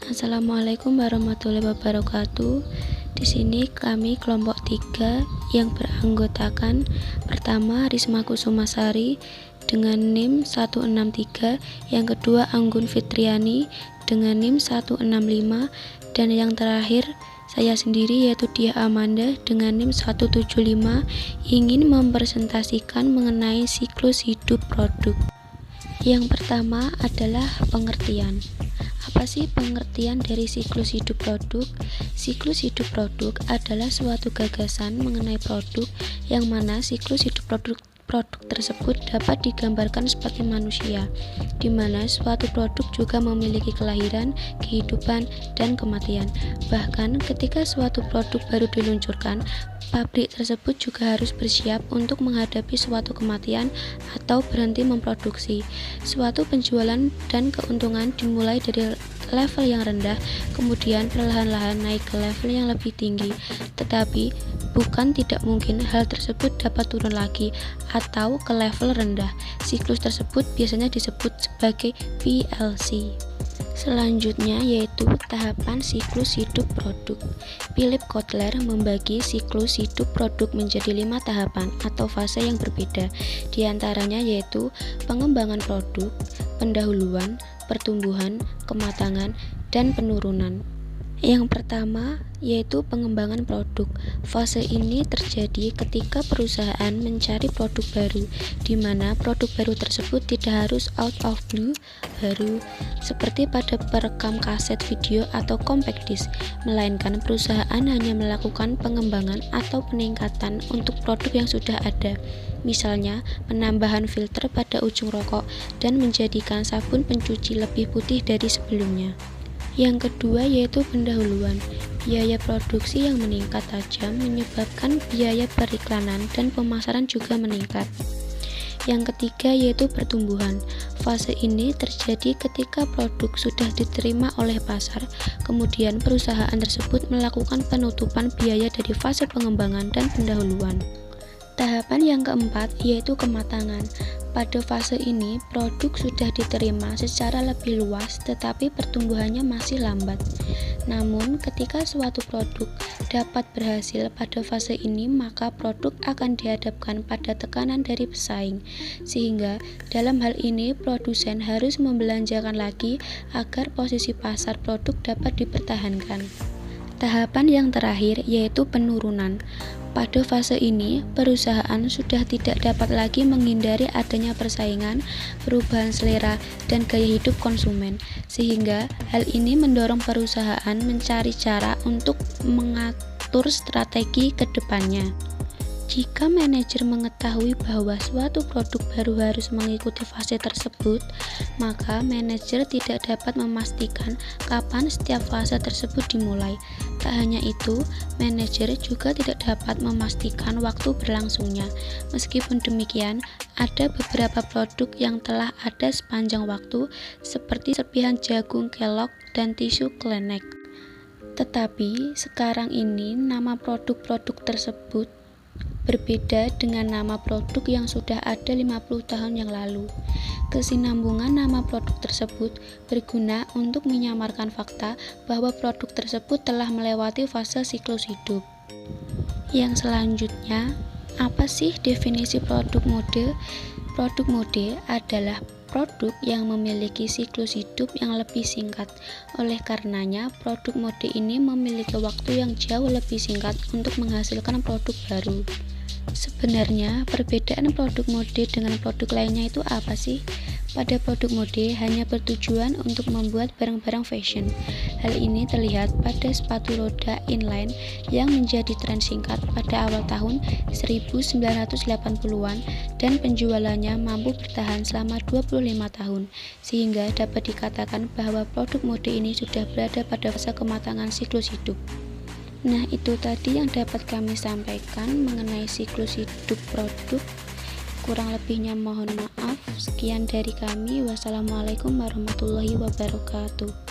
Assalamualaikum warahmatullahi wabarakatuh. Di sini kami kelompok 3 yang beranggotakan pertama Risma Kusumasari dengan NIM 163, yang kedua Anggun Fitriani dengan NIM 165, dan yang terakhir saya sendiri yaitu Diah Amanda dengan NIM 175 ingin mempresentasikan mengenai siklus hidup produk. Yang pertama adalah pengertian. Apa sih pengertian dari siklus hidup produk? Siklus hidup produk adalah suatu gagasan mengenai produk yang mana siklus hidup produk tersebut dapat digambarkan seperti manusia, di mana suatu produk juga memiliki kelahiran, kehidupan, dan kematian. Bahkan ketika suatu produk baru diluncurkan, pabrik tersebut juga harus bersiap untuk menghadapi suatu kematian atau berhenti memproduksi. Suatu penjualan dan keuntungan dimulai dari level yang rendah, kemudian perlahan-lahan naik ke level yang lebih tinggi. Tetapi bukan tidak mungkin hal tersebut dapat turun lagi atau ke level rendah. Siklus tersebut biasanya disebut sebagai PLC. Selanjutnya yaitu tahapan siklus hidup produk. Philip Kotler membagi siklus hidup produk menjadi 5 tahapan atau fase yang berbeda. Di antaranya yaitu pengembangan produk, pendahuluan, pertumbuhan, kematangan, dan penurunan. Yang pertama yaitu pengembangan produk. Fase ini terjadi ketika perusahaan mencari produk baru, di mana produk baru tersebut tidak harus out of blue baru seperti pada perekam kaset video atau compact disc, melainkan perusahaan hanya melakukan pengembangan atau peningkatan untuk produk yang sudah ada. Misalnya, penambahan filter pada ujung rokok dan menjadikan sabun pencuci lebih putih dari sebelumnya. Yang kedua yaitu pendahuluan. Biaya produksi yang meningkat tajam menyebabkan biaya periklanan dan pemasaran juga meningkat. Yang ketiga yaitu pertumbuhan. Fase ini terjadi ketika produk sudah diterima oleh pasar, kemudian perusahaan tersebut melakukan penutupan biaya dari fase pengembangan dan pendahuluan. Tahapan yang keempat yaitu kematangan. Pada fase ini, produk sudah diterima secara lebih luas tetapi pertumbuhannya masih lambat. Namun, ketika suatu produk dapat berhasil pada fase ini, maka produk akan dihadapkan pada tekanan dari pesaing. Sehingga, dalam hal ini, produsen harus membelanjakan lagi agar posisi pasar produk dapat dipertahankan. Tahapan yang terakhir yaitu penurunan. Pada fase ini, perusahaan sudah tidak dapat lagi menghindari adanya persaingan, perubahan selera, dan gaya hidup konsumen, sehingga hal ini mendorong perusahaan mencari cara untuk mengatur strategi ke depannya. Jika manajer mengetahui bahwa suatu produk baru harus mengikuti fase tersebut, maka manajer tidak dapat memastikan kapan setiap fase tersebut dimulai. Tak hanya itu, manajer juga tidak dapat memastikan waktu berlangsungnya. Meskipun demikian, ada beberapa produk yang telah ada sepanjang waktu, seperti serpihan jagung Kellogg dan tisu Kleenex. Tetapi, sekarang ini nama produk-produk tersebut berbeda dengan nama produk yang sudah ada 50 tahun yang lalu. Kesinambungan nama produk tersebut berguna untuk menyamarkan fakta bahwa produk tersebut telah melewati fase siklus hidup. Yang selanjutnya, apa sih definisi produk mode? Produk mode adalah produk yang memiliki siklus hidup yang lebih singkat. Oleh karenanya, produk mode ini memiliki waktu yang jauh lebih singkat untuk menghasilkan produk baru. Sebenarnya, perbedaan produk mode dengan produk lainnya itu apa sih? Pada produk mode hanya bertujuan untuk membuat barang-barang fashion. Hal ini terlihat pada sepatu roda inline yang menjadi tren singkat pada awal tahun 1980-an dan penjualannya mampu bertahan selama 25 tahun, sehingga dapat dikatakan bahwa produk mode ini sudah berada pada fase kematangan siklus hidup. Nah, itu tadi yang dapat kami sampaikan mengenai siklus hidup produk. Kurang lebihnya mohon maaf. Sekian dari kami. Wassalamualaikum warahmatullahi wabarakatuh.